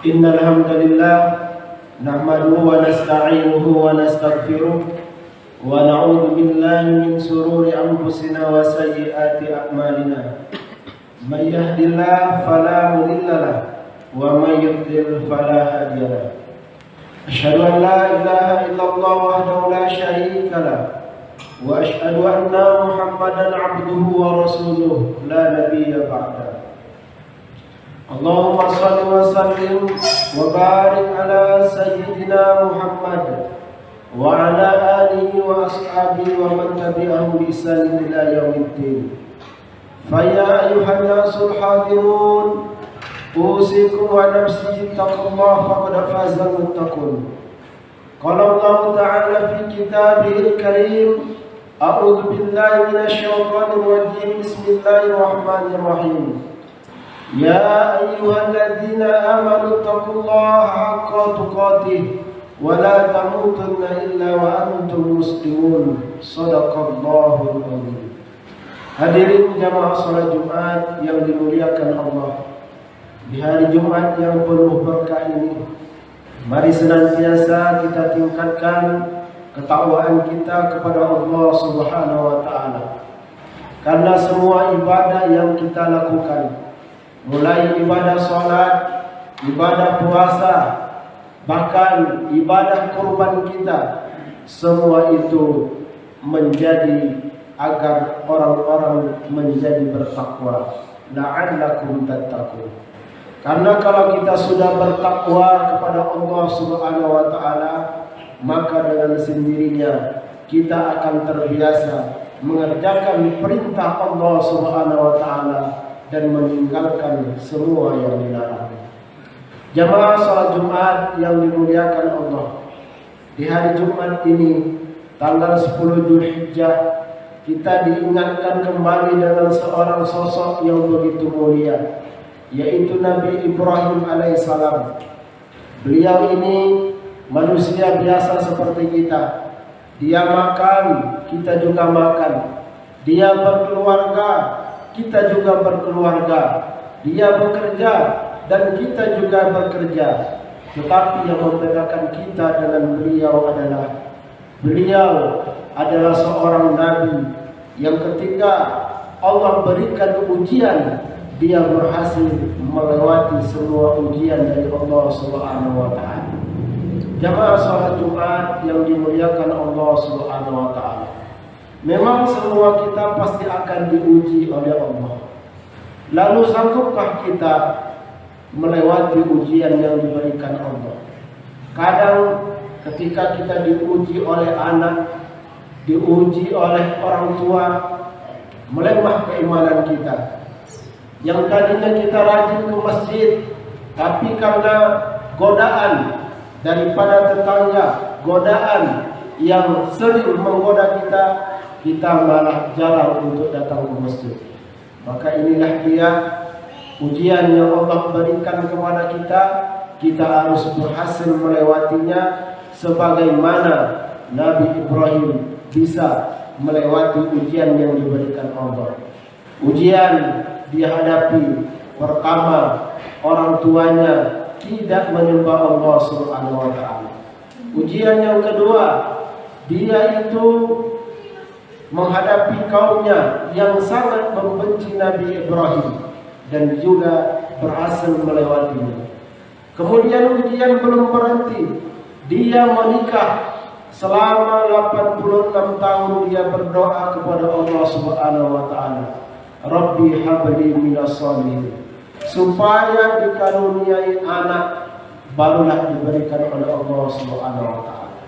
Innal hamdalillah nahmaduhu wa nasta'inuhu wa nastaghfiruh wa na'udzu billahi min shururi anfusina wa sayyiati a'malina. May yahdihillahu fala mudilla lahu wa may yudlil fala hadiya lahu. Asyhadu an la ilaha illallah wahdahu la syarika lahu wa asyhadu anna Muhammadan 'abduhu wa rasuluh la nabiyya ba'dahu. Allahumma salli wa sallim wa barik ala sayyidina Muhammad wa ala alihi wa ashabihi wa man tabi'ahum bi ihsan ila yaumiddin. Fa ya ayyuhan nasul hadirun, usikum wa nafsi taqwallaha faqad fazal muttaqun. Qala Allah ta'ala fi kitabihil karim, a'udzu billahi minasy syaithanir rajim. Bismillahirrahmanirrahim. Ya ayyuhalladzina amanu taqullaha haqqa tuqatih wa la tamutunna illa wa antum muslimun. Shadaqallahul azim. Hadirin jamaah salat Jumat yang dimuliakan Allah, di hari Jumat yang penuh berkah ini, mari senantiasa kita tingkatkan ketakwaan kita kepada Allah Subhanahu wa taala. Karena semua ibadah yang kita lakukan, mulai ibadah sholat, ibadah puasa, bahkan ibadah kurban kita, semua itu menjadi agar orang-orang menjadi bertakwa. La'allakum tattaqun. Karena kalau kita sudah bertakwa kepada Allah Subhanahu wa taala, maka dengan sendirinya kita akan terbiasa mengerjakan perintah Allah Subhanahu wa taala dan meninggalkan semua yang dilarang. Jamaah salat Jumat yang dimuliakan Allah, di hari Jumat ini tanggal 10 Dzulhijjah, kita diingatkan kembali dengan seorang sosok yang begitu mulia, yaitu Nabi Ibrahim alaihissalam. Beliau ini manusia biasa seperti kita. Dia makan, kita juga makan. Dia berkeluarga, kita juga berkeluarga. Dia bekerja dan kita juga bekerja. Tetapi yang membedakan kita dengan beliau adalah seorang nabi yang ketika Allah berikan ujian, dia berhasil melewati semua ujian dari Allah Subhanahu wa taala. Jamaah salat Jumat yang dimuliakan Allah Subhanahu wa taala, memang semua kita pasti akan diuji oleh Allah. Lalu sanggupkah kita melewati ujian yang diberikan Allah? Kadang ketika kita diuji oleh anak, diuji oleh orang tua, melemah keimanan kita. Yang tadinya kita rajin ke masjid, tapi karena godaan daripada tetangga, godaan yang sering menggoda kita malah jarang untuk datang ke masjid. Maka inilah dia ujian yang Allah berikan kepada kita harus berhasil melewatinya sebagaimana Nabi Ibrahim bisa melewati ujian yang diberikan Allah. Ujian dihadapi pertama, orang tuanya tidak menyembah Allah Subhanahu wa taala. Ujian yang kedua, dia itu menghadapi kaumnya yang sangat membenci Nabi Ibrahim dan juga berhasil melewatinya. Kemudian ujian belum berhenti. Dia menikah selama 86 tahun, dia berdoa kepada Allah Subhanahu wa taala, Rabbi habli minas sholihin, supaya dikaruniai anak, barulah diberikan oleh Allah Subhanahu wa taala.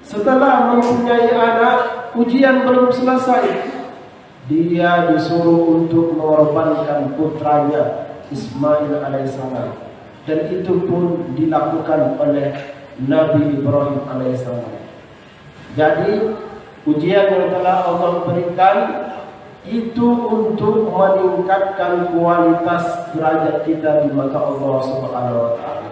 Setelah mempunyai anak, ujian belum selesai. Dia disuruh untuk mengorbankan putranya Ismail alaihissalam, dan itu pun dilakukan oleh Nabi Ibrahim alaihissalam. Jadi ujian yang telah Allah berikan itu untuk meningkatkan kualitas derajat kita di mata Allah Subhanahu wa taala.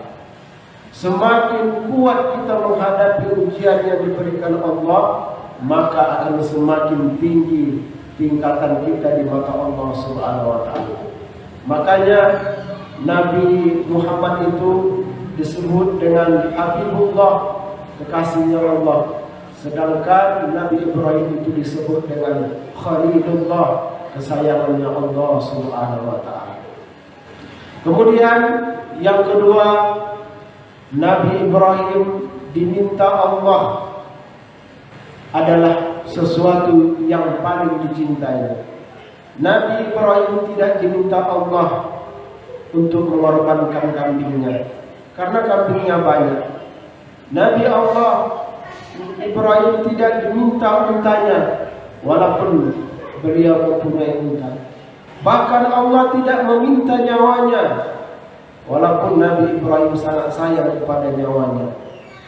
Semakin kuat kita menghadapi ujian yang diberikan Allah, maka akan semakin tinggi tingkatan kita di mata Allah Subhanahu wa taala. Makanya Nabi Muhammad itu disebut dengan Habibullah, kekasihnya Allah. Sedangkan Nabi Ibrahim itu disebut dengan Khalilullah, kesayangannya Allah Subhanahu wa taala. Kemudian yang kedua, Nabi Ibrahim diminta Allah adalah sesuatu yang paling dicintai. Nabi Ibrahim tidak diminta Allah untuk mengorbankan kambingnya, karena kambingnya banyak. Nabi Allah Ibrahim tidak diminta untanya, walaupun beliau mempunyai unta. Bahkan Allah tidak meminta nyawanya, walaupun Nabi Ibrahim sangat sayang kepada nyawanya.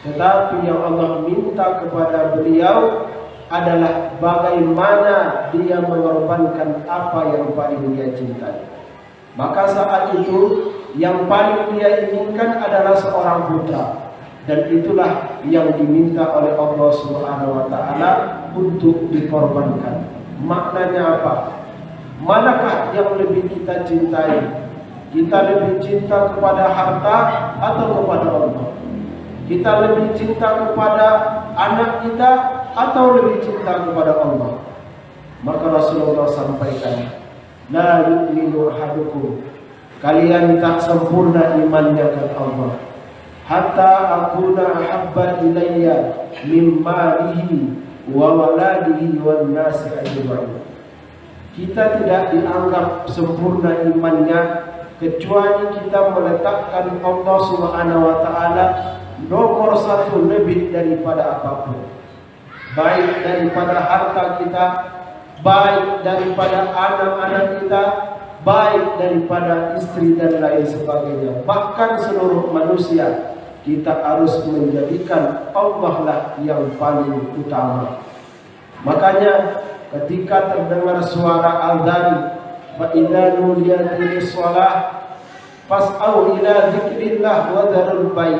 Tetapi yang Allah minta kepada beliau adalah bagaimana dia mengorbankan apa yang paling dia cintai. Maka saat itu yang paling dia inginkan adalah seorang putra, dan itulah yang diminta oleh Allah Subhanahu wa taala untuk dikorbankan. Maknanya apa? Manakah yang lebih kita cintai? Kita lebih cinta kepada harta atau kepada Allah? Kita lebih cinta kepada anak kita atau lebih cinta kepada Allah? Maka Rasulullah sampaikan, la yu'minu ahadukum, kalian tak sempurna imannya kata Allah, hatta akuna ahabba ilayya min malihi wa waladihi wan nasi ajma'in. Kita tidak dianggap sempurna imannya kecuali kita meletakkan Allah Subhanahu wa taala nomor satu lebih daripada apapun, baik daripada harta kita, baik daripada anak-anak kita, baik daripada istri dan lain sebagainya. Bahkan seluruh manusia kita harus menjadikan Allah lah yang paling utama. Makanya ketika terdengar suara azan, fa idza nudiya lis-shalah fas'au ila dzikrillah wa dzarul bai',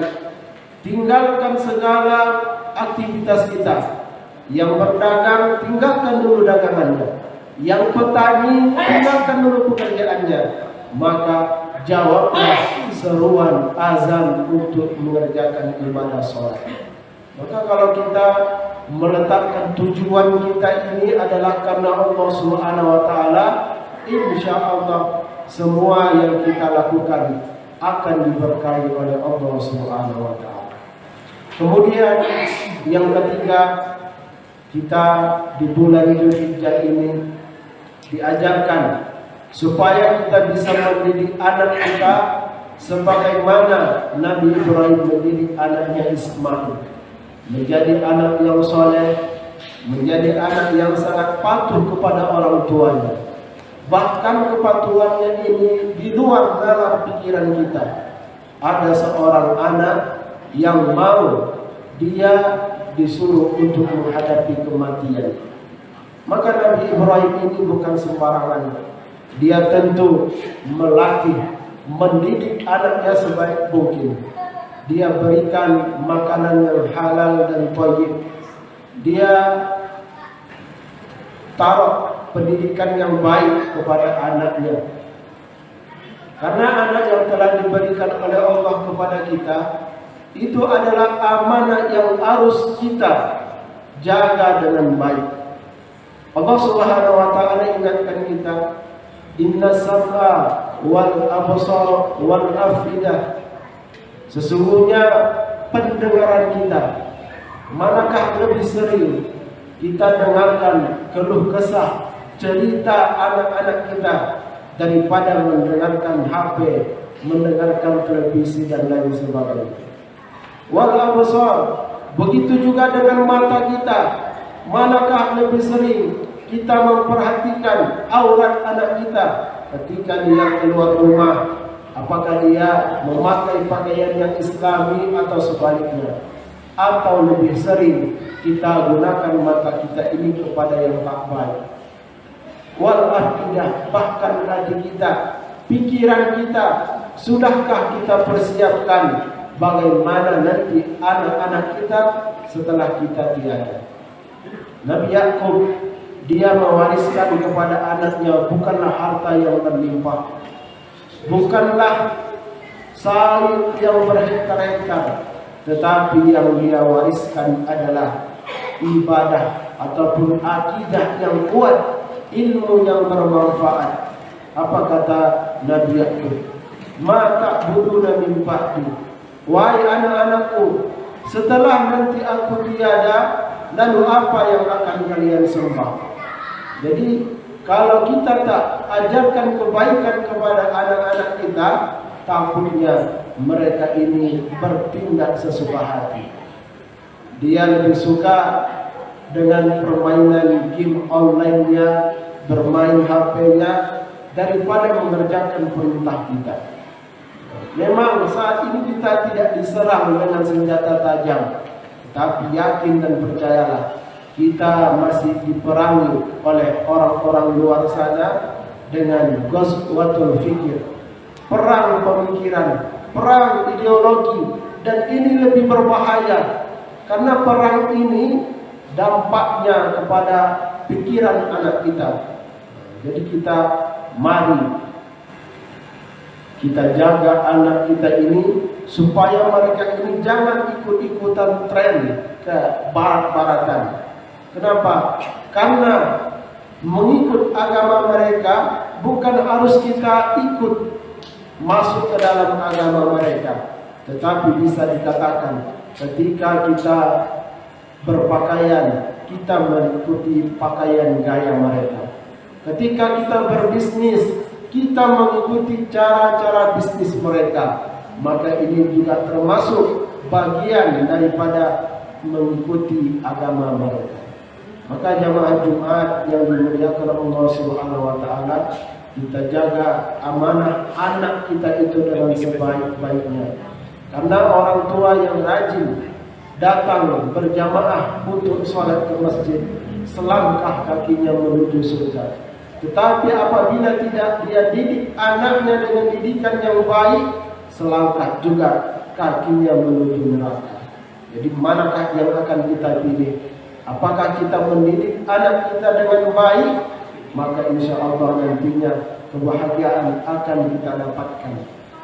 tinggalkan segala aktivitas kita. Yang berdagang, tinggalkan dulu dagangannya. Yang petani, tinggalkan dulu pekerjaannya. Maka jawablah seruan azan untuk mengerjakan ibadah sholat. Maka kalau kita meletakkan tujuan kita ini adalah karena Allah Subhanahu wa taala, insya Allah semua yang kita lakukan akan diberkahi oleh Allah Subhanahu wa taala. Kemudian yang ketiga, kita di bulan Dzulhijjah ini diajarkan supaya kita bisa mendidik anak kita sebagaimana Nabi Ibrahim mendidik anaknya Ismail, menjadi anak yang soleh, menjadi anak yang sangat patuh kepada orang tuanya. Bahkan kepatuhannya ini di luar dalam pikiran kita. Ada seorang anak yang mau dia disuruh untuk menghadapi kematian. Maka Nabi Ibrahim ini bukan sembarangan. Dia tentu melatih, mendidik anaknya sebaik mungkin. Dia berikan makanan yang halal dan thayyib. Dia taruh pendidikan yang baik kepada anaknya. Karena anak yang telah diberikan oleh Allah kepada kita itu adalah amanah yang harus kita jaga dengan baik. Allah Subhanahu wa taala ingatkan kita, inna sam'a wal absar wal afidah, sesungguhnya pendengaran kita, manakah lebih sering kita dengarkan keluh kesah cerita anak-anak kita daripada mendengarkan HP, mendengarkan televisi dan lain sebagainya. Wal absar, begitu juga dengan mata kita, manakah lebih sering kita memperhatikan aurat anak kita ketika dia keluar rumah, apakah dia memakai pakaian yang islami atau sebaliknya, atau lebih sering kita gunakan mata kita ini kepada yang tak baik. Wal afidah, bahkan hati kita, pikiran kita, sudahkah kita persiapkan bagaimana nanti anak-anak kita setelah kita tiada. Nabi Yakub, dia mewariskan kepada anaknya bukanlah harta yang berlimpah, bukanlah sawit yang berhektar-hektar, tetapi yang dia wariskan adalah ibadah ataupun akidah yang kuat, ilmu yang bermanfaat. Apa kata Nabi Yakub? Ma ta'buduna min ba'di, wahai anak-anakku, setelah nanti aku tiada, lalu apa yang akan kalian sembah? Jadi kalau kita tak ajarkan kebaikan kepada anak-anak kita, takutnya mereka ini bertindak sesuka hati. Dia lebih suka dengan permainan game online-nya, bermain HP-nya, daripada mengerjakan perintah kita. Memang saat ini kita tidak diserang dengan senjata tajam, tapi yakin dan percayalah, kita masih diperangi oleh orang-orang luar sana dengan ghazwatul fikir, perang pemikiran, perang ideologi. Dan ini lebih berbahaya karena perang ini dampaknya kepada pikiran anak kita. Jadi kita mari kita jaga anak kita ini supaya mereka ini jangan ikut-ikutan tren ke barat-baratan. Kenapa? Karena mengikut agama mereka bukan harus kita ikut masuk ke dalam agama mereka, tetapi bisa dikatakan ketika kita berpakaian, kita mengikuti pakaian gaya mereka. Ketika kita berbisnis, kita mengikuti cara-cara bisnis mereka. Maka ini juga termasuk bagian daripada mengikuti agama mereka. Maka jamaah Jumat yang dimuliakan Allah Subhanahu wa taala, kita jaga amanah anak kita itu dengan sebaik-baiknya. Karena orang tua yang rajin datang berjamaah untuk sholat ke masjid, selangkah kakinya menuju surga. Tetapi apabila tidak dia didik anaknya dengan didikan yang baik, selangkah juga kakinya menuju neraka. Jadi manakah yang akan kita pilih? Apakah kita mendidik anak kita dengan baik? Maka insya Allah nantinya kebahagiaan akan kita dapatkan.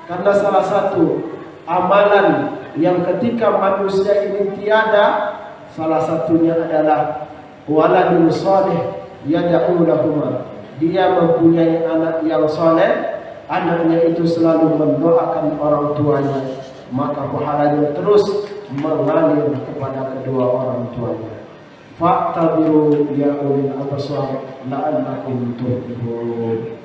Karena salah satu amalan yang ketika manusia ini tiada, salah satunya adalah waladun salih yad'u lahuma. Dia mempunyai anak yang saleh, anaknya itu selalu mendoakan orang tuanya, maka pahalanya terus mengalir kepada kedua orang tuanya. Fa'tabiru ya ulil absar la'allakum tuflihun.